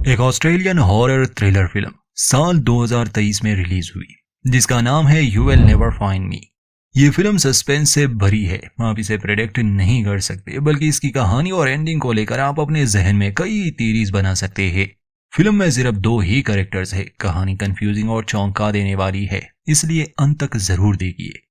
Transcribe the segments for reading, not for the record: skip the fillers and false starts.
एक Australian horror thriller film साल 2023 में रिलीज हुई जिसका नाम है you will never find me. ये फिल्म सस्पेंस से भरी है, आप इसे प्रेडिक्ट नहीं कर सकते, बल्कि इसकी कहानी और एंडिंग को लेकर आप अपने जहन में कई थीरीज बना सकते हैं। फिल्म में सिर्फ दो ही कैरेक्टर्स है, कहानी कंफ्यूजिंग और चौंका देने वाली है, इसलिए अंत तक जरूर देखिए।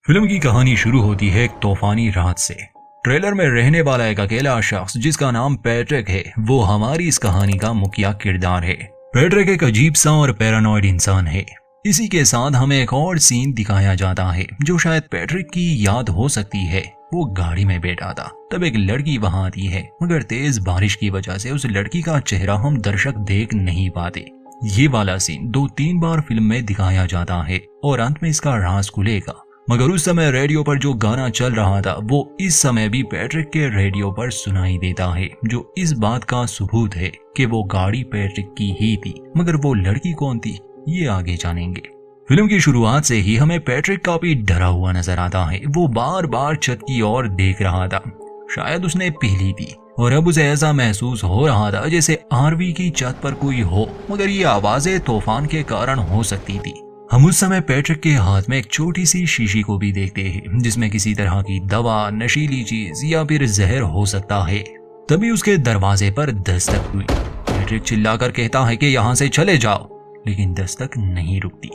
फिल्म की कहानी शुरू होती है एक तूफानी रात से। ट्रेलर में रहने वाला एक अकेला शख्स जिसका नाम पैट्रिक है, वो हमारी इस कहानी का मुखिया किरदार है। पैट्रिक एक अजीब सा और पैरानॉइड इंसान है। इसी के साथ हमें एक और सीन दिखाया जाता है जो शायद पैट्रिक की याद हो सकती है। वो गाड़ी में बैठा था, तब एक लड़की वहां आती है, मगर तेज बारिश की वजह से उस लड़की का चेहरा हम दर्शक देख नहीं पाते। ये वाला सीन 2-3 बार फिल्म में दिखाया जाता है और अंत में इसका राज खुलेगा। मगर उस समय रेडियो पर जो गाना चल रहा था वो इस समय भी पैट्रिक के रेडियो पर सुनाई देता है, जो इस बात का सबूत है कि वो गाड़ी पैट्रिक की ही थी। मगर वो लड़की कौन थी, ये आगे जानेंगे। फिल्म की शुरुआत से ही हमें पैट्रिक काफी डरा हुआ नजर आता है। वो बार बार छत की ओर देख रहा था, शायद उसने पी ली थी और अब उसे ऐसा महसूस हो रहा था जैसे आरवी की छत पर कोई हो, मगर ये आवाजें तूफान के कारण हो सकती थी। हम उस समय पैट्रिक के हाथ में एक छोटी सी शीशी को भी देखते हैं जिसमें किसी तरह की दवा, नशीली चीज या फिर जहर हो सकता है। तभी उसके दरवाजे पर दस्तक हुई। पैट्रिक चिल्लाकर कहता है कि यहाँ से चले जाओ, लेकिन दस्तक नहीं रुकती।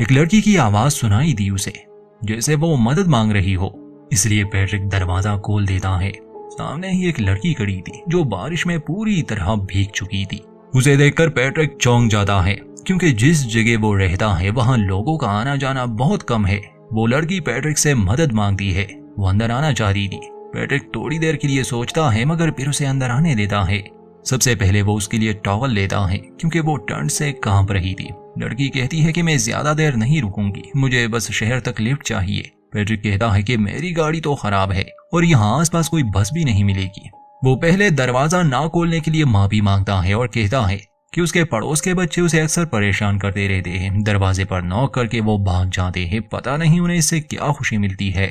एक लड़की की आवाज सुनाई दी उसे, जैसे वो मदद मांग रही हो, इसलिए पैट्रिक दरवाजा खोल देता है। सामने ही एक लड़की खड़ी थी जो बारिश में पूरी तरह भीग चुकी थी। उसे देखकर पैट्रिक चौंक जाता है, क्योंकि जिस जगह वो रहता है वहां लोगों का आना जाना बहुत कम है। वो लड़की पैट्रिक से मदद मांगती है, वो अंदर आना चाहती थी। पैट्रिक थोड़ी देर के लिए सोचता है, मगर फिर उसे अंदर आने देता है। सबसे पहले वो उसके लिए टॉवल लेता है, क्योंकि वो ठंड से कांप रही थी। लड़की कहती है कि मैं ज्यादा देर नहीं रुकूंगी, मुझे बस शहर तक लिफ्ट चाहिए। पैट्रिक कहता है कि मेरी गाड़ी तो खराब है और यहाँ आसपास कोई बस भी नहीं मिलेगी। वो पहले दरवाजा ना खोलने के लिए माफी मांगता है और कहता है कि उसके पड़ोस के बच्चे उसे अक्सर परेशान करते रहते हैं। दरवाजे पर नॉक करके वो भाग जाते हैं, पता नहीं उन्हें इससे क्या खुशी मिलती है।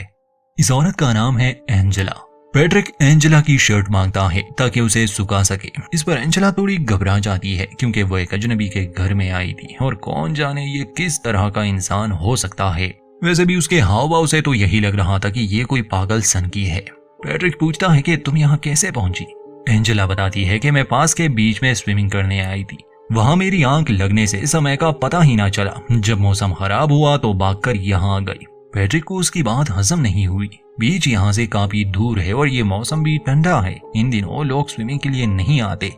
इस औरत का नाम है एंजेला। पैट्रिक एंजेला की शर्ट मांगता है ताकि उसे सुखा सके। इस पर एंजेला थोड़ी घबरा जाती है, क्योंकि वो एक अजनबी के घर में आई थी और कौन जाने ये किस तरह का इंसान हो सकता है। वैसे भी उसके हाव भाव से तो यही लग रहा था कि ये कोई पागल सनकी है। पैट्रिक पूछता है कि तुम यहाँ कैसे पहुंची। एंजेला बताती है कि मैं पास के बीच में स्विमिंग करने आई थी, वहां मेरी आंख लगने से समय का पता ही ना चला। जब मौसम खराब हुआ तो भागकर यहाँ आ गई। पैट्रिक को उसकी बात हजम नहीं हुई। बीच यहाँ से काफी दूर है और ये मौसम भी ठंडा है, इन दिनों लोग स्विमिंग के लिए नहीं आते।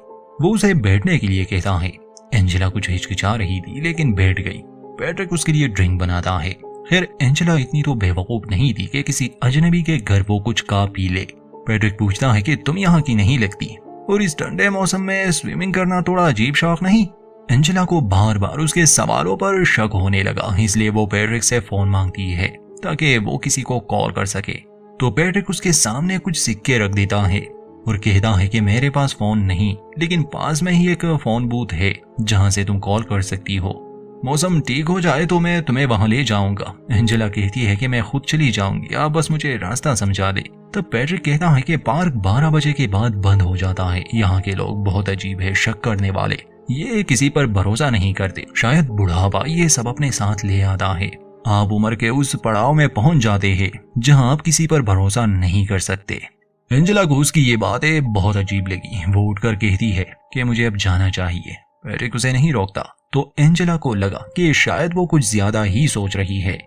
वो उसे बैठने के लिए कहता है। एंजेला कुछ हिचकिचा रही थी, लेकिन बैठ गई। पैट्रिक उसके लिए ड्रिंक बनाता है। खैर एंजेला इतनी तो बेवकूफ नहीं थी कि किसी अजनबी के घर वो कुछ खा पी ले। पैट्रिक पूछता है कि तुम यहाँ की नहीं लगती, और इस ठंडे मौसम में स्विमिंग करना थोड़ा अजीब शौक नहीं। एंजेला को बार बार उसके सवालों पर शक होने लगा, इसलिए वो पैट्रिक से फोन मांगती है ताकि वो किसी को कॉल कर सके। तो पैट्रिक उसके सामने कुछ सिक्के रख देता है और कहता है कि मेरे पास फोन नहीं, लेकिन पास में ही एक फोन बूथ है जहां से तुम कॉल कर सकती हो। मौसम ठीक हो जाए तो मैं तुम्हें वहां ले जाऊंगा। एंजेला कहती है कि मैं खुद चली जाऊंगी, आप बस मुझे रास्ता समझा दे। तब पैट्रिक कहता है कि पार्क 12 बजे के बाद बंद हो जाता है। यहाँ के लोग बहुत अजीब है, शक करने वाले, ये किसी पर भरोसा नहीं करते। शायद बुढ़ापा ये सब अपने साथ ले आता है। आप उम्र के उस पड़ाव में पहुंच जाते हैं जहां आप किसी पर भरोसा नहीं कर सकते। एंजेला को उसकी ये बातें बहुत अजीब लगी। वो उठकर कहती है कि मुझे अब जाना चाहिए। पैट्रिक उसे नहीं रोकता, तो एंजेला को लगा कि शायद वो कुछ ज्यादा ही सोच रही है।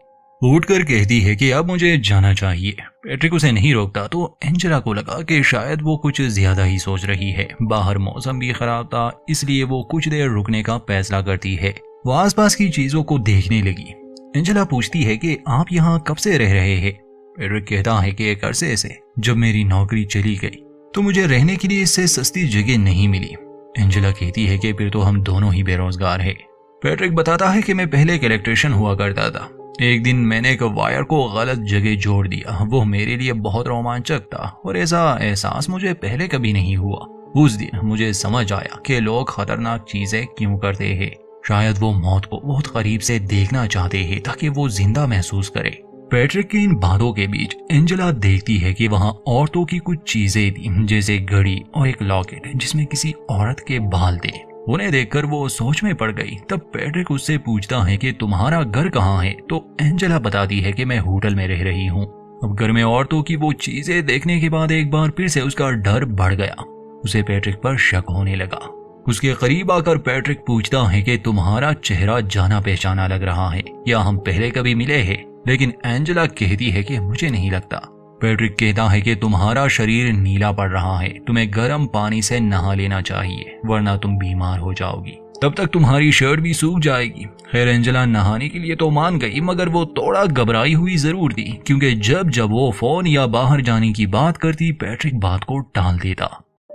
वो उठकर कहती है कि अब मुझे जाना चाहिए। पैट्रिक उसे नहीं रोकता, तो एंजेला को लगा कि शायद वो कुछ ज्यादा ही सोच रही है। बाहर मौसम भी खराब था, इसलिए वो कुछ देर रुकने का फैसला करती है। वो आसपास की चीजों को देखने लगी। एंजेला पूछती है कि आप यहाँ कब से रह रहे हैं। पैट्रिक कहता है कि एक अरसे से, जब मेरी नौकरी चली गई तो मुझे रहने के लिए इससे सस्ती जगह नहीं मिली। एंजेला कहती है कि फिर तो हम दोनों ही बेरोजगार हैं। पैट्रिक बताता है कि मैं पहले एक इलेक्ट्रिशियन हुआ करता था। एक दिन मैंने एक वायर को गलत जगह जोड़ दिया। वो मेरे लिए बहुत रोमांचक था और ऐसा एहसास मुझे पहले कभी नहीं हुआ। उस दिन मुझे समझ आया कि लोग खतरनाक चीजें क्यों करते हैं। शायद वो मौत को बहुत करीब से देखना चाहते हैं ताकि वो जिंदा महसूस करे। पैट्रिक की इन बातों के बीच एंजेला देखती है कि वहां औरतों की कुछ चीजें थी, जैसे घड़ी और एक लॉकेट जिसमें किसी औरत के बाल थे। उन्हें देखकर वो सोच में पड़ गई। तब पैट्रिक उससे पूछता है कि तुम्हारा घर कहाँ है, तो एंजेला बताती है कि मैं होटल में रह रही हूँ। अब घर में औरतों की वो चीजें देखने के बाद एक बार फिर से उसका डर बढ़ गया। उसे पैट्रिक पर शक होने लगा। उसके करीब आकर पैट्रिक पूछता है कि तुम्हारा चेहरा जाना पहचाना लग रहा है, या हम पहले कभी मिले हैं? लेकिन एंजेला कहती है कि मुझे नहीं लगता। पैट्रिक कहता है कि तुम्हारा शरीर नीला पड़ रहा है, तुम्हें गर्म पानी से नहा लेना चाहिए वरना तुम बीमार हो जाओगी, तब तक तुम्हारी शर्ट भी सूख जाएगी। खैर एंजेला नहाने के लिए तो मान गई, मगर वो थोड़ा घबराई हुई जरूर थी, क्योंकि जब जब वो फोन या बाहर जाने की बात करती पैट्रिक बात को टाल देता।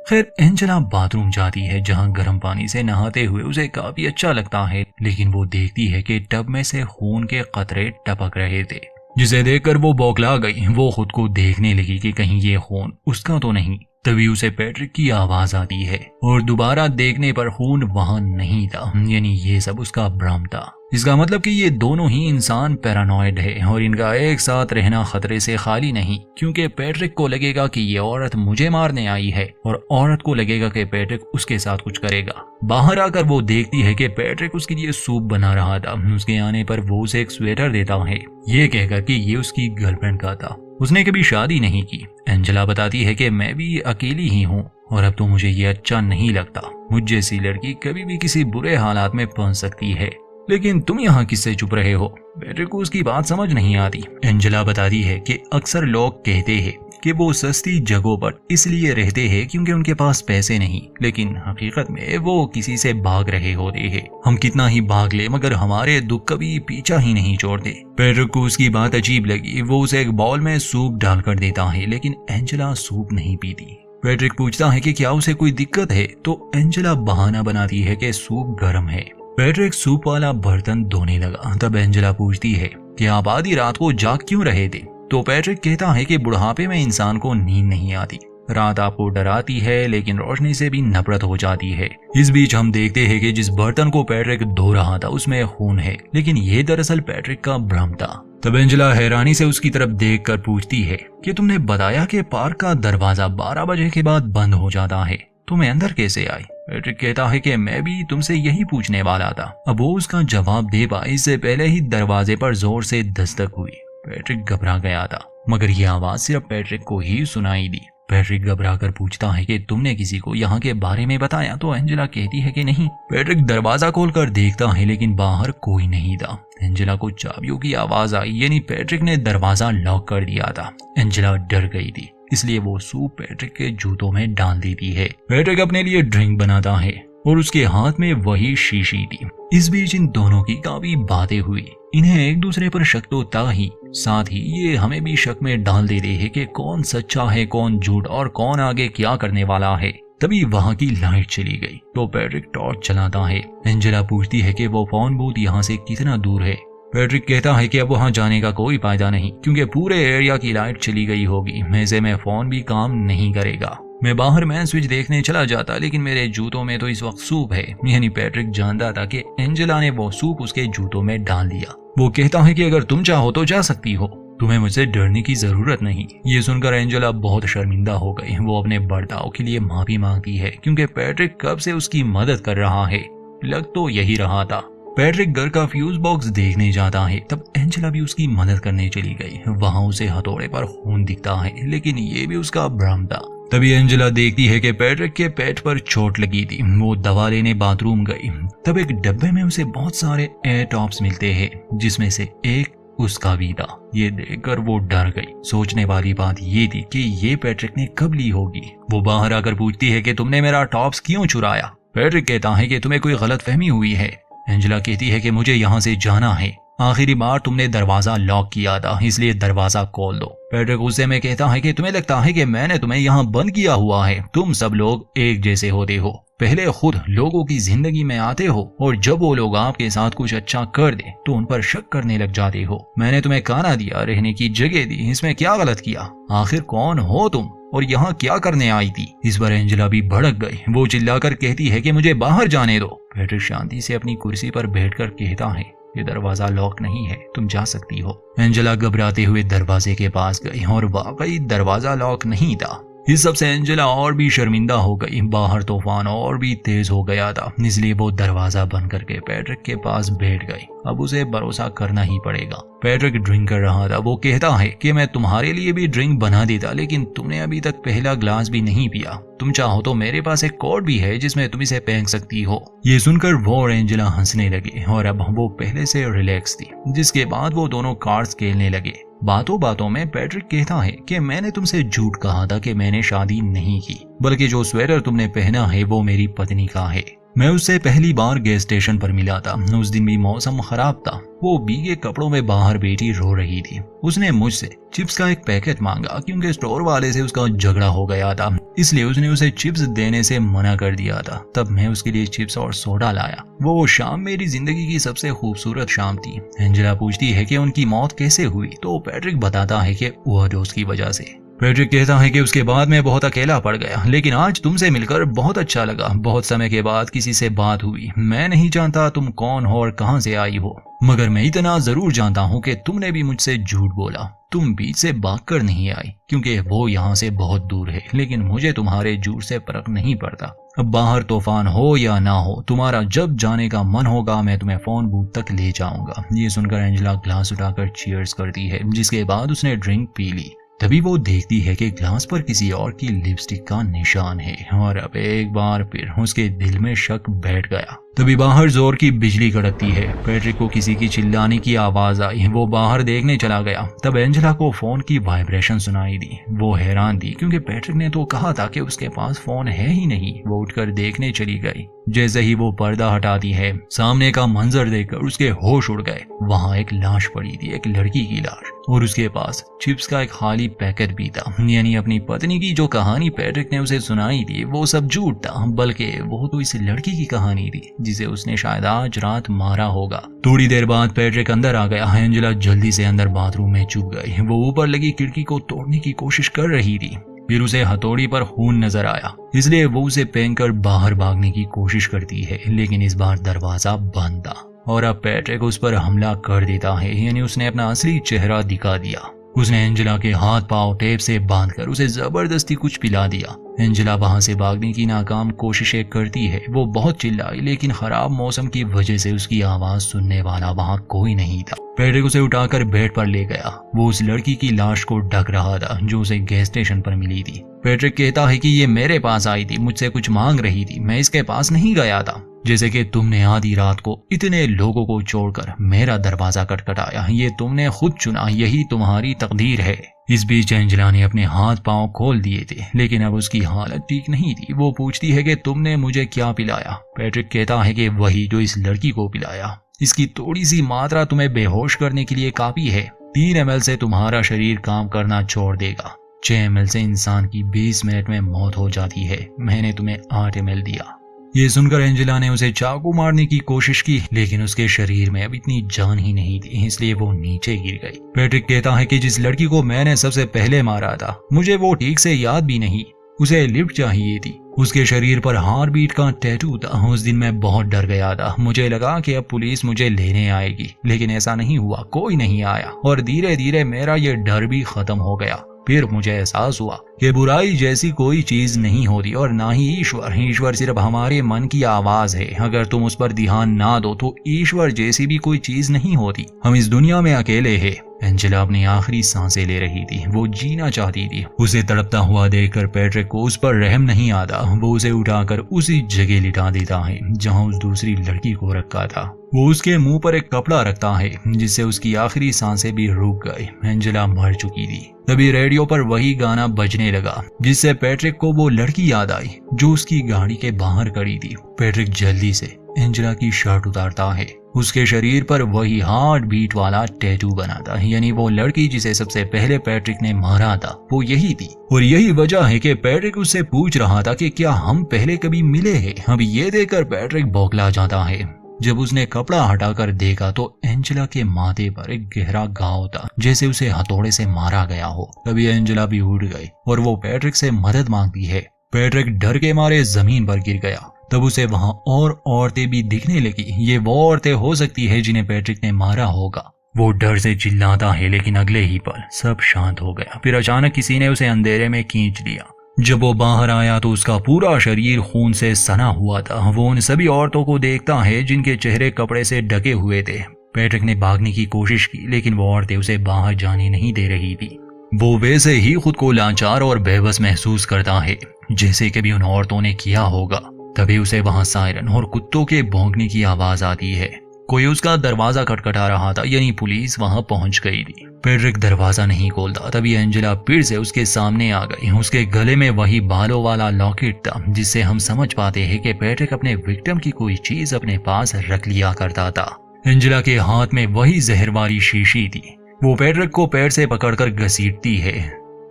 खैर एंजेला बाथरूम जाती है, जहां गर्म पानी से नहाते हुए उसे काफी अच्छा लगता है, लेकिन वो देखती है कि टब में से खून के कतरे टपक रहे थे, जिसे देखकर वो बौखला गई। वो खुद को देखने लगी कि कहीं ये खून उसका तो नहीं। तभी उसे पैट्रिक की आवाज आती है और दोबारा देखने पर खून वहां नहीं था, यानी ये सब उसका भ्रम था। इसका मतलब कि ये दोनों ही इंसान पैरानॉइड है और इनका एक साथ रहना खतरे से खाली नहीं, क्योंकि पैट्रिक को लगेगा कि ये औरत मुझे मारने आई है और औरत को लगेगा कि पैट्रिक उसके साथ कुछ करेगा। बाहर आकर वो देखती है कि पैट्रिक उसके लिए सूप बना रहा था। उसके आने पर वो उसे एक स्वेटर देता है, ये कहकर कि ये उसकी गर्लफ्रेंड का था, उसने कभी शादी नहीं की। एंजेला बताती है कि मैं भी अकेली ही हूँ और अब तो मुझे ये अच्छा नहीं लगता। मुझ जैसी लड़की कभी भी किसी बुरे हालात में पहुंच सकती है। लेकिन तुम यहाँ किससे चुप रहे हो? पैट्रिक को उसकी बात समझ नहीं आती। एंजेला बताती है कि अक्सर लोग कहते हैं कि वो सस्ती जगहों पर इसलिए रहते हैं क्योंकि उनके पास पैसे नहीं, लेकिन हकीकत में वो किसी से भाग रहे होते हैं। हम कितना ही भाग ले मगर हमारे दुख कभी पीछा ही नहीं छोड़ते। पैट्रिक को उसकी बात अजीब लगी। वो उसे एक बाउल में सूप डालकर देता है, लेकिन एंजेला सूप नहीं पीती। पैट्रिक पूछता है कि क्या उसे कोई दिक्कत है, तो एंजेला बहाना बनाती है कि सूप गर्म है। पैट्रिक सूप वाला बर्तन धोने लगा। तब एंजेला पूछती है कि आप आधी रात को जाग क्यों रहे थे? तो पैट्रिक कहता है कि बुढ़ापे में इंसान को नींद नहीं आती, रात आपको डराती है लेकिन रोशनी से भी नफरत हो जाती है। इस बीच हम देखते हैं कि जिस बर्तन को पैट्रिक धो रहा था उसमें खून है, लेकिन ये दरअसल पैट्रिक का भ्रम था। तब एंजेला हैरानी से उसकी तरफ देखकर पूछती है कि तुमने बताया कि पार्क का दरवाजा 12 बजे के बाद बंद हो जाता है, तुम्हें अंदर कैसे आई? पैट्रिक कहता है कि मैं भी तुमसे यही पूछने वाला था। अब वो उसका जवाब दे पाए इससे पहले ही दरवाजे पर जोर से दस्तक हुई। पैट्रिक घबरा गया था, मगर यह आवाज सिर्फ पैट्रिक को ही सुनाई दी। पैट्रिक घबराकर पूछता है कि तुमने किसी को यहाँ के बारे में बताया? तो एंजेला कहती है कि नहीं। पैट्रिक दरवाजा खोलकर देखता है, लेकिन बाहर कोई नहीं था। एंजेला को चाबियों की आवाज आई, यानी पैट्रिक ने दरवाजा लॉक कर दिया था। एंजेला डर गई थी, इसलिए वो सूप पैट्रिक के जूतों में डाल देती है। पैट्रिक अपने लिए ड्रिंक बनाता है और उसके हाथ में वही शीशी थी। इस बीच इन दोनों की काफी बातें हुई। इन्हें एक दूसरे पर शक तो था ही, साथ ही ये हमें भी शक में डाल देते हैं कि कौन सच्चा है कौन झूठ और कौन आगे क्या करने वाला है। तभी वहां की लाइट चली गई तो पैट्रिक टॉर्च चलाता है। एंजेला पूछती है कि वो फोन बूथ यहाँ से कितना दूर है। पैट्रिक कहता है कि अब वहां जाने का कोई फायदा नहीं, क्योंकि पूरे एरिया की लाइट चली गई होगी। ऐसे में फोन भी काम नहीं करेगा। मैं बाहर मैन स्विच देखने चला जाता, लेकिन मेरे जूतों में तो इस वक्त सूप है। यानी पैट्रिक जानता था कि एंजेला ने वो सूप उसके जूतों में डाल दिया। वो कहता है कि अगर तुम चाहो तो जा सकती हो, तुम्हें मुझसे डरने की जरूरत नहीं। ये सुनकर एंजेला बहुत शर्मिंदा हो गई। वो अपने बर्ताव के लिए माफी मांगती है, क्योंकि पैट्रिक कब से उसकी मदद कर रहा है। लग तो यही रहा था। पैट्रिक घर का फ्यूज बॉक्स देखने जाता है। तब एंजेला भी उसकी मदद करने चली गई। वहां उसे हथौड़े पर खून दिखता है, लेकिन ये भी उसका भ्रम था। तभी एंजेला देखती है कि पैट्रिक के पेट पर चोट लगी थी। वो दवा लेने बाथरूम गई। तब एक डब्बे में उसे बहुत सारे एयर टॉप्स मिलते हैं, जिसमें से एक उसका भी था। ये देखकर वो डर गई। सोचने वाली बात ये थी कि ये पैट्रिक ने कब ली होगी। वो बाहर आकर पूछती है कि तुमने मेरा टॉप्स क्यों चुराया? पैट्रिक कहता है कि तुम्हें कोई गलतफहमी हुई है। एंजेला कहती है कि मुझे यहाँ से जाना है। आखिरी बार तुमने दरवाजा लॉक किया था, इसलिए दरवाजा खोल दो। पैट्रिक गुस्से में कहता है कि तुम्हें लगता है कि मैंने तुम्हें यहाँ बंद किया हुआ है? तुम सब लोग एक जैसे होते हो। पहले खुद लोगों की जिंदगी में आते हो और जब वो लोग आपके साथ कुछ अच्छा कर दे तो उन पर शक करने लग जाते हो। मैंने तुम्हें खाना दिया, रहने की जगह दी, इसमें क्या गलत किया? आखिर कौन हो तुम और यहाँ क्या करने आई थी? इस बार एंजेला भी भड़क गई। वो चिल्लाकर कहती है कि मुझे बाहर जाने दो। पैट्रिक शांति से अपनी कुर्सी पर बैठकर कहता है, ये दरवाजा लॉक नहीं है, तुम जा सकती हो। एंजेला घबराते हुए दरवाजे के पास गई और वाकई दरवाजा लॉक नहीं था। इस सब से एंजेला और भी शर्मिंदा हो गई। बाहर तूफान और भी तेज हो गया था, इसलिए वो दरवाजा बंद करके पैट्रिक के पास बैठ गई। अब उसे भरोसा करना ही पड़ेगा। पैट्रिक ड्रिंक कर रहा था। वो कहता है कि मैं तुम्हारे लिए भी ड्रिंक बना देता, लेकिन तुमने अभी तक पहला ग्लास भी नहीं पिया। तुम चाहो तो मेरे पास एक कोड भी है जिसमें तुम इसे फेंक सकती हो। ये सुनकर वो और एंजेला हंसने लगे और अब वो पहले से रिलैक्स थी, जिसके बाद वो दोनों कार्ड्स खेलने लगे। बातों बातों में पैट्रिक कहता है कि मैंने तुमसे झूठ कहा था कि मैंने शादी नहीं की, बल्कि जो स्वेटर तुमने पहना है वो मेरी पत्नी का है। मैं उससे पहली बार गैस स्टेशन पर मिला था। उस दिन भी मौसम खराब था। वो भीगे कपड़ों में बाहर बैठी रो रही थी। उसने मुझसे चिप्स का एक पैकेट मांगा क्योंकि स्टोर वाले से उसका झगड़ा हो गया था, इसलिए उसने उसे चिप्स देने से मना कर दिया था। तब मैं उसके लिए चिप्स और सोडा लाया। वो शाम मेरी जिंदगी की सबसे खूबसूरत शाम थी। एंजेला पूछती है कि उनकी मौत कैसे हुई, तो पैट्रिक बताता है कि ओवरडोज की वजह से। पैट्रिक कहता है कि उसके बाद मैं बहुत अकेला पड़ गया, लेकिन आज तुमसे मिलकर बहुत अच्छा लगा। बहुत समय के बाद किसी से बात हुई। मैं नहीं जानता तुम कौन हो और कहां से आई हो, मगर मैं इतना जरूर जानता हूं कि तुमने भी मुझसे झूठ बोला। तुम बीच से भागकर नहीं आई क्योंकि वो यहाँ से बहुत दूर है, लेकिन मुझे तुम्हारे झूठ से फर्क नहीं पड़ता। अब बाहर तूफान हो या ना हो, तुम्हारा जब जाने का मन होगा मैं तुम्हें फोन बूथ तक ले जाऊंगा। ये सुनकर एंजेला ग्लास उठाकर चीयर्स करती है, जिसके बाद उसने ड्रिंक पी ली। तभी वो देखती है कि ग्लास पर किसी और की लिपस्टिक का निशान है और अब एक बार फिर उसके दिल में शक बैठ गया। तभी बाहर जोर की बिजली कड़कती है। पैट्रिक को किसी की चिल्लाने की आवाज आई। वो बाहर देखने चला गया। तब एंजेला को फोन की वाइब्रेशन सुनाई दी। वो हैरान थी क्योंकि पैट्रिक ने तो कहा था कि उसके पास फोन है ही नहीं। वो उठकर देखने चली गई। जैसे ही वो पर्दा हटाती है, सामने का मंजर देखकर उसके होश उड़ गए। वहां एक लाश पड़ी थी, एक लड़की की लाश, और उसके पास चिप्स का एक खाली पैकेट भी था। यानी अपनी पत्नी की जो कहानी पैट्रिक ने उसे सुनाई थी वो सब झूठ था, बल्कि वो तो इस लड़की की कहानी थी जिसे उसने शायद आज रात मारा होगा। थोड़ी देर बाद पैट्रिक अंदर आ गया। एंजेला जल्दी से अंदर बाथरूम में छुप गई। वो ऊपर लगी खिड़की को तोड़ने की कोशिश कर रही थी। फिर उसे हथौड़ी पर खून नजर आया, इसलिए वो उसे फेंककर बाहर भागने की कोशिश करती है, लेकिन इस बार दरवाजा बंद था और अब पैट्रिक उस पर हमला कर देता है। यानी उसने अपना असली चेहरा दिखा दिया। उसने एंजेला के हाथ पांव टेप से बांधकर उसे जबरदस्ती कुछ पिला दिया। एंजेला वहां से भागने की नाकाम कोशिशें करती है। वो बहुत चिल्लाई, लेकिन खराब मौसम की वजह से उसकी आवाज सुनने वाला वहां कोई नहीं था। पैट्रिक उसे उठाकर बेड पर ले गया। वो उस लड़की की लाश को ढक रहा था जो उसे गैस स्टेशन पर मिली थी। पैट्रिक कहता है कि ये मेरे पास आई थी, मुझसे कुछ मांग रही थी, मैं इसके पास नहीं गया था। जैसे कि तुमने आधी रात को इतने लोगों को छोड़कर मेरा दरवाजा खटखटाया, ये तुमने खुद चुना, यही तुम्हारी तकदीर है। इस बीच एंजेला ने अपने हाथ पांव खोल दिए थे, लेकिन अब उसकी हालत ठीक नहीं थी। वो पूछती है कि तुमने मुझे क्या पिलाया। पैट्रिक कहता है कि वही जो इस लड़की को पिलाया। इसकी थोड़ी सी मात्रा तुम्हें बेहोश करने के लिए काफी है। 3 ml से तुम्हारा शरीर काम करना छोड़ देगा। 6 ml से इंसान की 20 मिनट में मौत हो जाती है। मैंने तुम्हें 8 ml दिया। ये सुनकर एंजेला ने उसे चाकू मारने की कोशिश की, लेकिन उसके शरीर में अब इतनी जान ही नहीं थी, इसलिए वो नीचे गिर गई। पैट्रिक कहता है कि जिस लड़की को मैंने सबसे पहले मारा था, मुझे वो ठीक से याद भी नहीं। उसे लिफ्ट चाहिए थी। उसके शरीर पर हार्ट बीट का टैटू था। उस दिन मैं बहुत डर गया था। मुझे लगा कि अब पुलिस मुझे लेने आएगी, लेकिन ऐसा नहीं हुआ। कोई नहीं आया और धीरे धीरे मेरा ये डर भी खत्म हो गया। फिर मुझे एहसास हुआ कि बुराई जैसी कोई चीज नहीं होती और ना ही ईश्वर। ईश्वर सिर्फ हमारे मन की आवाज है। अगर तुम उस पर ध्यान ना दो तो ईश्वर जैसी भी कोई चीज नहीं होती। हम इस दुनिया में अकेले हैं। एंजेला अपनी आखिरी सांसें ले रही थी। वो जीना चाहती थी। उसे तड़पता हुआ देखकर पैट्रिक को उस पर रहम नहीं आता। वो उसे उठाकर उसी जगह लिटा देता है जहां उस दूसरी लड़की को रखा था। वो उसके मुंह पर एक कपड़ा रखता है जिससे उसकी आखिरी सांसें भी रुक गई। एंजेला मर चुकी थी। तभी रेडियो पर वही गाना बजने लगा जिससे पैट्रिक को वो लड़की याद आई जो उसकी गाड़ी के बाहर खड़ी थी। पैट्रिक जल्दी से एंजेला की शर्ट उतारता है। उसके शरीर पर वही हार्ट बीट वाला टैटू बना था। यानी वो लड़की जिसे सबसे पहले पैट्रिक ने मारा था वो यही थी। और यही वजह है कि पैट्रिक उससे पूछ रहा था कि क्या हम पहले कभी मिले हैं। अब ये देखकर पैट्रिक बौखला जाता है। जब उसने कपड़ा हटाकर देखा तो एंजेला के माथे पर एक गहरा घाव था, जैसे उसे हथौड़े से मारा गया हो। तभी एंजेला भी उठ गई और वो पैट्रिक से मदद मांगती है। पैट्रिक डर के मारे जमीन पर गिर गया। तब उसे वहां और औरतें भी दिखने लगी। ये वो औरतें हो सकती है जिन्हें पैट्रिक ने मारा होगा। वो डर से चिल्लाता है, लेकिन अगले ही पल सब शांत हो गया। फिर अचानक किसी ने उसे अंधेरे में खींच लिया। जब वो बाहर आया तो उसका पूरा शरीर खून से सना हुआ था। वो उन सभी औरतों को देखता है जिनके चेहरे कपड़े से ढके हुए थे। पैट्रिक ने भागने की कोशिश की, लेकिन वो औरतें उसे बाहर जाने नहीं दे रही थी। वो वैसे ही खुद को लाचार और बेबस महसूस करता है जैसे कभी उन औरतों ने किया होगा। तभी उसे वहां सायरन और कुत्तों के भौंकने की आवाज आती है। कोई उसका दरवाजा खटखटा रहा था, यानी पुलिस वहां पहुंच गई थी। पैट्रिक दरवाजा नहीं खोलता, तभी एंजेला फिर से उसके सामने आ गई। उसके गले में वही बालों वाला लॉकेट था, जिससे हम समझ पाते हैं कि पैट्रिक अपने विक्टिम की कोई चीज अपने पास रख लिया करता था। एंजेला के हाथ में वही जहर वाली शीशी थी। वो पैट्रिक को पैर से पकड़कर घसीटती है।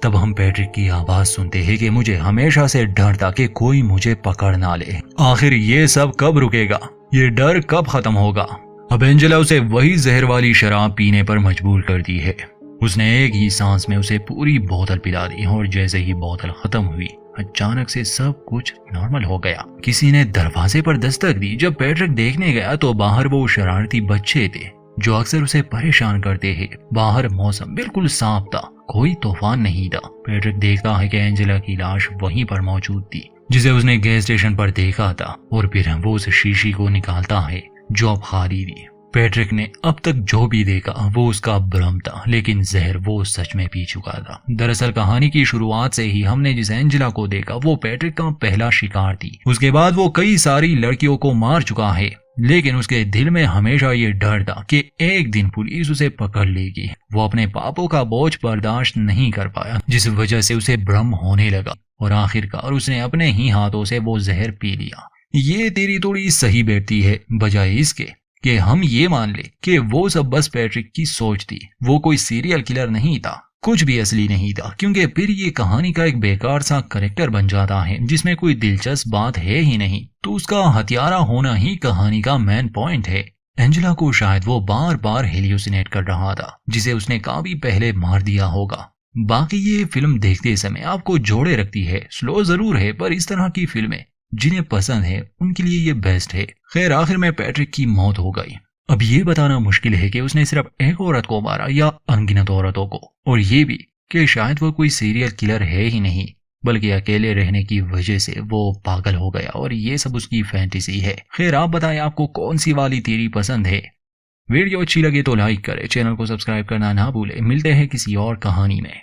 तब हम पैट्रिक की आवाज सुनते हैं कि मुझे हमेशा से डर था कि कोई मुझे पकड़ ना ले। आखिर ये सब कब रुकेगा? ये डर कब खत्म होगा? अब एंजेला उसे वही जहर वाली शराब पीने पर मजबूर करती है। उसने एक ही सांस में उसे पूरी बोतल पिला दी और जैसे ही बोतल खत्म हुई, अचानक से सब कुछ नॉर्मल हो गया। किसी ने दरवाजे पर दस्तक दी। जब पैट्रिक देखने गया तो बाहर वो शरारती बच्चे थे जो अक्सर उसे परेशान करते हैं। बाहर मौसम बिल्कुल साफ था, कोई तूफान नहीं था। पैट्रिक देखता है कि एंजेला की लाश वहीं पर मौजूद थी जिसे उसने गैस स्टेशन पर देखा था, और फिर वो उस शीशी को निकालता है जो अब खाली थी। पैट्रिक ने अब तक जो भी देखा वो उसका भ्रम था, लेकिन जहर वो सच में पी चुका था। दरअसल कहानी की शुरुआत से ही हमने जिस एंजेला को देखा वो पैट्रिक का पहला शिकार थी। उसके बाद वो कई सारी लड़कियों को मार चुका है, लेकिन उसके दिल में हमेशा ये डर था कि एक दिन पुलिस उसे पकड़ लेगी। वो अपने पापों का बोझ बर्दाश्त नहीं कर पाया, जिस वजह से उसे भ्रम होने लगा और आखिरकार उसने अपने ही हाथों से वो जहर पी लिया। ये तेरी थोड़ी सही बैठती है, बजाय इसके कि हम ये मान ले कि वो सब बस पैट्रिक की सोच थी। वो कोई सीरियल किलर नहीं था, कुछ भी असली नहीं था, क्योंकि फिर ये कहानी का एक बेकार सा करेक्टर बन जाता है जिसमें कोई दिलचस्प बात है ही नहीं। तो उसका हत्यारा होना ही कहानी का मेन पॉइंट है। एंजेला को शायद वो बार बार हेल्यूसिनेट कर रहा था, जिसे उसने काफी पहले मार दिया होगा। बाकी ये फिल्म देखते समय आपको जोड़े रखती है। स्लो जरूर है, पर इस तरह की फिल्में जिन्हें पसंद है उनके लिए ये बेस्ट है। खैर, आखिर में पैट्रिक की मौत हो गई। अब ये बताना मुश्किल है कि उसने सिर्फ एक औरत को मारा या अनगिनत औरतों को, और ये भी कि शायद वो कोई सीरियल किलर है ही नहीं, बल्कि अकेले रहने की वजह से वो पागल हो गया और ये सब उसकी फैंटेसी है। खैर, आप बताएं आपको कौन सी वाली थ्योरी पसंद है। वीडियो अच्छी लगे तो लाइक करें, चैनल को सब्सक्राइब करना ना भूलें। मिलते हैं किसी और कहानी में।